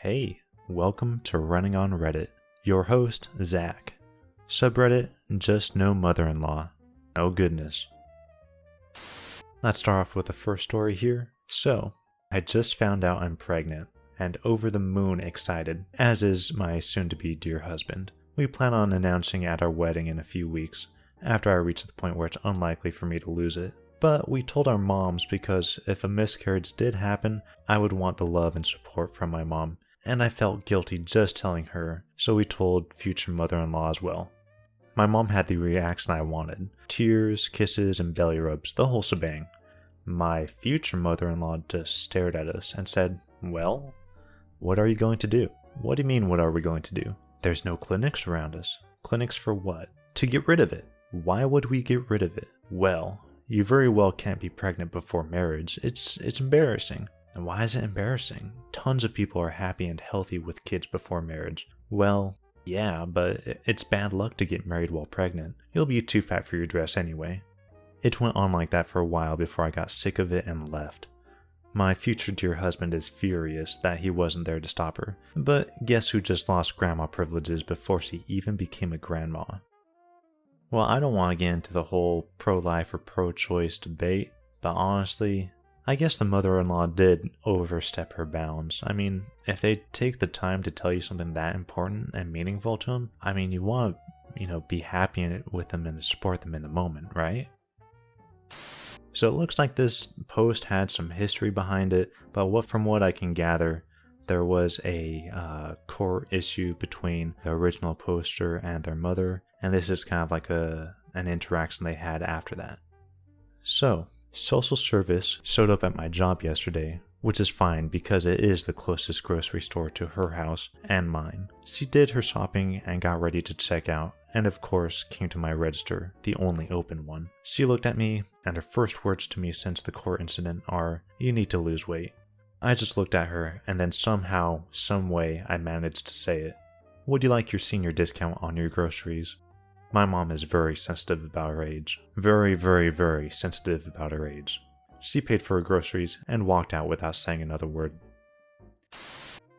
Hey, welcome to Running on Reddit. Your host, Zach. Subreddit, just no mother-in-law. Oh goodness. Let's start off with the first story here. So, I just found out I'm pregnant, and over the moon excited, as is my soon-to-be dear husband. We plan on announcing at our wedding in a few weeks, after I reach the point where it's unlikely for me to lose it. But we told our moms because if a miscarriage did happen, I would want the love and support from my mom, and I felt guilty just telling her, so we told future mother-in-law as well. My mom had the reaction I wanted. Tears, kisses, and belly rubs, the whole shebang. My future mother-in-law just stared at us and said, "Well, what are you going to do?" "What do you mean, what are we going to do? There's no clinics around us." "Clinics for what?" "To get rid of it." "Why would we get rid of it?" "Well, you very well can't be pregnant before marriage. It's embarrassing." "And why is it embarrassing? Tons of people are happy and healthy with kids before marriage." "Well, yeah, but it's bad luck to get married while pregnant. You'll be too fat for your dress anyway." It went on like that for a while before I got sick of it and left. My future dear husband is furious that he wasn't there to stop her, but guess who just lost grandma privileges before she even became a grandma? Well, I don't want to get into the whole pro-life or pro-choice debate, but honestly, I guess the mother-in-law did overstep her bounds. I mean, if they take the time to tell you something that important and meaningful to them, I mean, you want to, be happy in it with them and support them in the moment, right? So it looks like this post had some history behind it, but from what I can gather, there was a court issue between the original poster and their mother, and this is kind of like an interaction they had after that. So, social service showed up at my job yesterday, which is fine because it is the closest grocery store to her house and mine. She did her shopping and got ready to check out, and of course came to my register, the only open one. She looked at me, and her first words to me since the court incident are, "You need to lose weight." I just looked at her, and then somehow, some way, I managed to say it. "Would you like your senior discount on your groceries?" My mom is very sensitive about her age. Very, very, very sensitive about her age. She paid for her groceries and walked out without saying another word.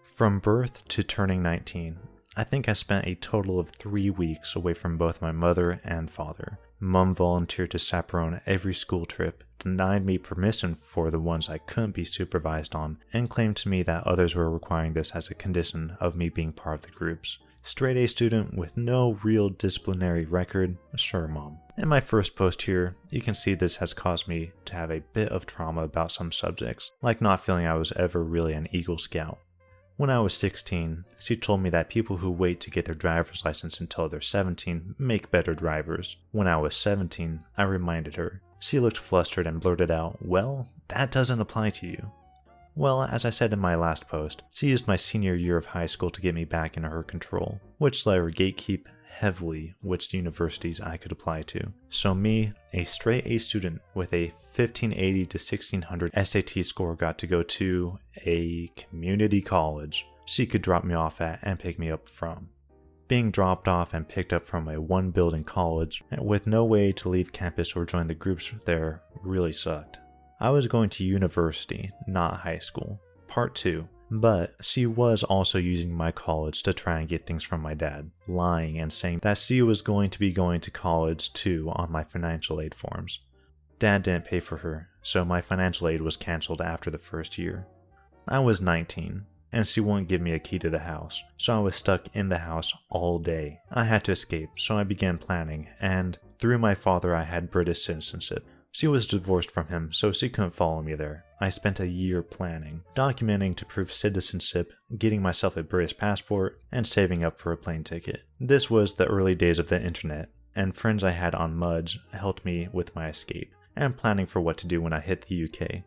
From birth to turning 19, I think I spent a total of 3 weeks away from both my mother and father. Mom volunteered to chaperone every school trip, denied me permission for the ones I couldn't be supervised on, and claimed to me that others were requiring this as a condition of me being part of the groups. Straight A student with no real disciplinary record? Sure, Mom. In my first post here, you can see this has caused me to have a bit of trauma about some subjects, like not feeling I was ever really an Eagle Scout. When I was 16, she told me that people who wait to get their driver's license until they're 17 make better drivers. When I was 17, I reminded her. She looked flustered and blurted out, "Well, that doesn't apply to you." Well, as I said in my last post, she used my senior year of high school to get me back into her control, which let her gatekeep heavily which universities I could apply to. So me, a straight A student with a 1580 to 1600 SAT score, got to go to a community college she could drop me off at and pick me up from. Being dropped off and picked up from a one-building college with no way to leave campus or join the groups there really sucked. I was going to university, not high school. Part 2. But she was also using my college to try and get things from my dad, lying and saying that she was going to be going to college too on my financial aid forms. Dad didn't pay for her, so my financial aid was cancelled after the first year. I was 19, and she wouldn't give me a key to the house, so I was stuck in the house all day. I had to escape, so I began planning, and through my father I had British citizenship. She was divorced from him, so she couldn't follow me there. I spent a year planning, documenting to prove citizenship, getting myself a British passport, and saving up for a plane ticket. This was the early days of the internet, and friends I had on Mudge helped me with my escape, and planning for what to do when I hit the UK.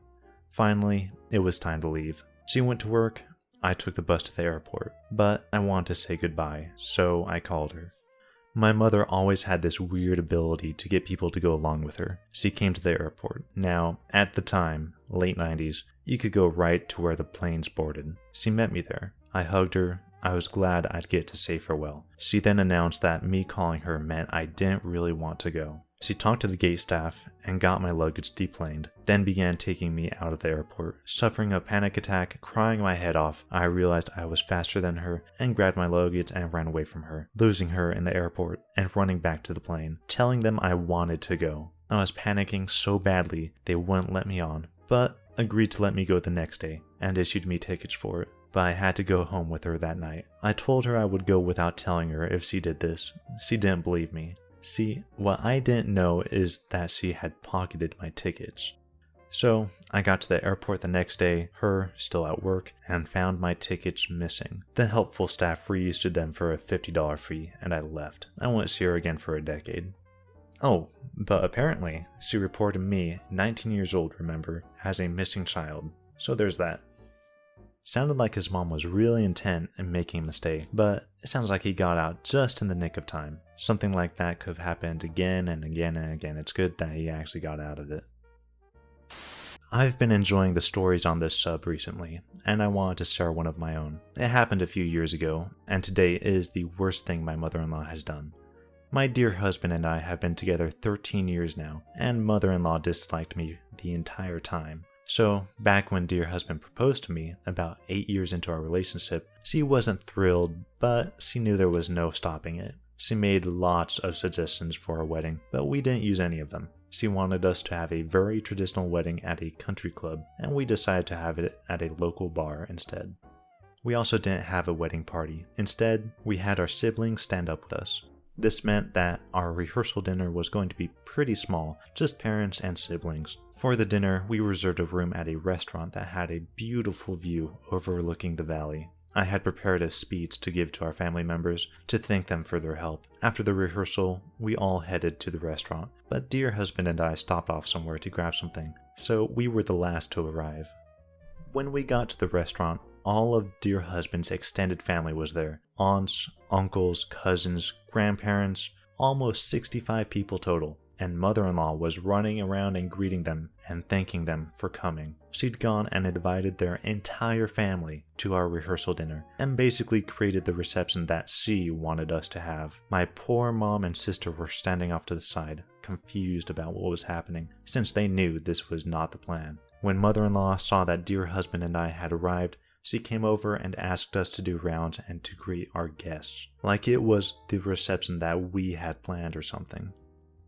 Finally, it was time to leave. She went to work, I took the bus to the airport, but I wanted to say goodbye, so I called her. My mother always had this weird ability to get people to go along with her. She came to the airport. Now, at the time, late 90s, you could go right to where the planes boarded. She met me there. I hugged her. I was glad I'd get to say farewell. She then announced that me calling her meant I didn't really want to go. She talked to the gate staff and got my luggage deplaned, then began taking me out of the airport. Suffering a panic attack, crying my head off, I realized I was faster than her and grabbed my luggage and ran away from her, losing her in the airport and running back to the plane, telling them I wanted to go. I was panicking so badly they wouldn't let me on, but agreed to let me go the next day and issued me tickets for it. But I had to go home with her that night. I told her I would go without telling her if she did this. She didn't believe me. See, what I didn't know is that she had pocketed my tickets. So I got to the airport the next day, her still at work, and found my tickets missing. The helpful staff reissued them for a $50 fee, and I left. I won't see her again for a decade. Oh, but apparently, she reported me, 19 years old remember, as a missing child. So there's that. Sounded like his mom was really intent in making a mistake, but it sounds like he got out just in the nick of time. Something like that could have happened again and again and again. It's good that he actually got out of it. I've been enjoying the stories on this sub recently, and I wanted to share one of my own. It happened a few years ago, and today is the worst thing my mother-in-law has done. My dear husband and I have been together 13 years now, and mother-in-law disliked me the entire time. So, back when dear husband proposed to me, about 8 years into our relationship, she wasn't thrilled, but she knew there was no stopping it. She made lots of suggestions for our wedding, but we didn't use any of them. She wanted us to have a very traditional wedding at a country club, and we decided to have it at a local bar instead. We also didn't have a wedding party. Instead, we had our siblings stand up with us. This meant that our rehearsal dinner was going to be pretty small, just parents and siblings. For the dinner, we reserved a room at a restaurant that had a beautiful view overlooking the valley. I had prepared a speech to give to our family members to thank them for their help. After the rehearsal, we all headed to the restaurant, but dear husband and I stopped off somewhere to grab something, so we were the last to arrive. When we got to the restaurant, all of dear husband's extended family was there. Aunts, uncles, cousins, grandparents, almost 65 people total. And mother-in-law was running around and greeting them and thanking them for coming. She'd gone and invited their entire family to our rehearsal dinner and basically created the reception that she wanted us to have. My poor mom and sister were standing off to the side, confused about what was happening, since they knew this was not the plan. When mother-in-law saw that dear husband and I had arrived, she came over and asked us to do rounds and to greet our guests, like it was the reception that we had planned or something.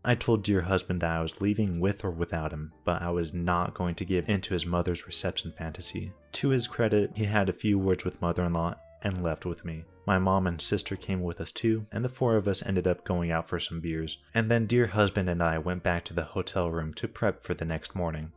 I told dear husband that I was leaving with or without him, but I was not going to give in to his mother's reception fantasy. To his credit, he had a few words with mother-in-law and left with me. My mom and sister came with us too, and the four of us ended up going out for some beers. And then dear husband and I went back to the hotel room to prep for the next morning.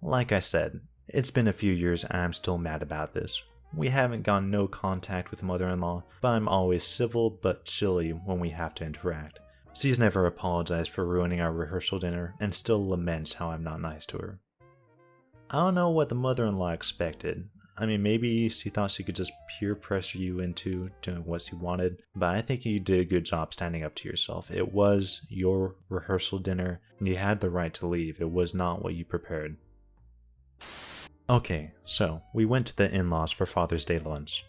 Like I said, it's been a few years and I'm still mad about this. We haven't gotten no contact with mother-in-law, but I'm always civil but chilly when we have to interact. She's never apologized for ruining our rehearsal dinner and still laments how I'm not nice to her. I don't know what the mother-in-law expected. I mean, maybe she thought she could just peer pressure you into doing what she wanted, but I think you did a good job standing up to yourself. It was your rehearsal dinner, and you had the right to leave. It was not what you prepared. Okay, so we went to the in-laws for Father's Day lunch.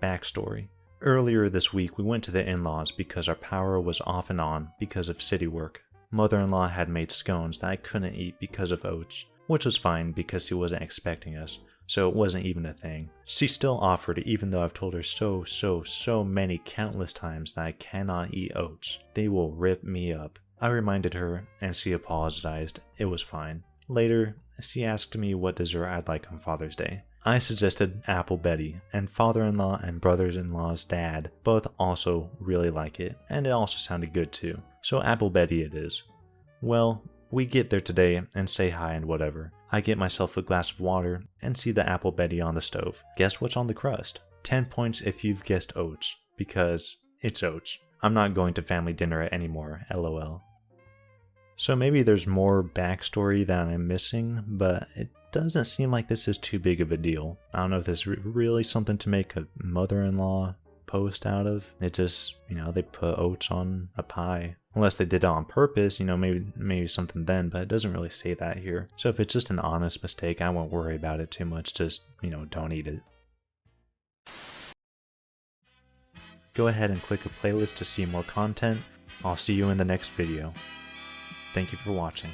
Backstory. Earlier this week, we went to the in-laws because our power was off and on because of city work. Mother-in-law had made scones that I couldn't eat because of oats, which was fine because she wasn't expecting us, so it wasn't even a thing. She still offered it even though I've told her so many countless times that I cannot eat oats. They will rip me up. I reminded her and she apologized. It was fine. Later, she asked me what dessert I'd like on Father's Day. I suggested Apple Betty, and father-in-law and brothers-in-law's dad both also really like it, and it also sounded good too. So Apple Betty it is. Well, we get there today and say hi and whatever. I get myself a glass of water and see the Apple Betty on the stove. Guess what's on the crust? 10 points if you've guessed oats, because it's oats. I'm not going to family dinner anymore, lol. So maybe there's more backstory that I'm missing, but it doesn't seem like this is too big of a deal. I don't know if this is really something to make a mother-in-law post out of. It just, they put oats on a pie. Unless they did it on purpose, maybe something then, but it doesn't really say that here. So if it's just an honest mistake, I won't worry about it too much. Just, don't eat it. Go ahead and click a playlist to see more content. I'll see you in the next video. Thank you for watching.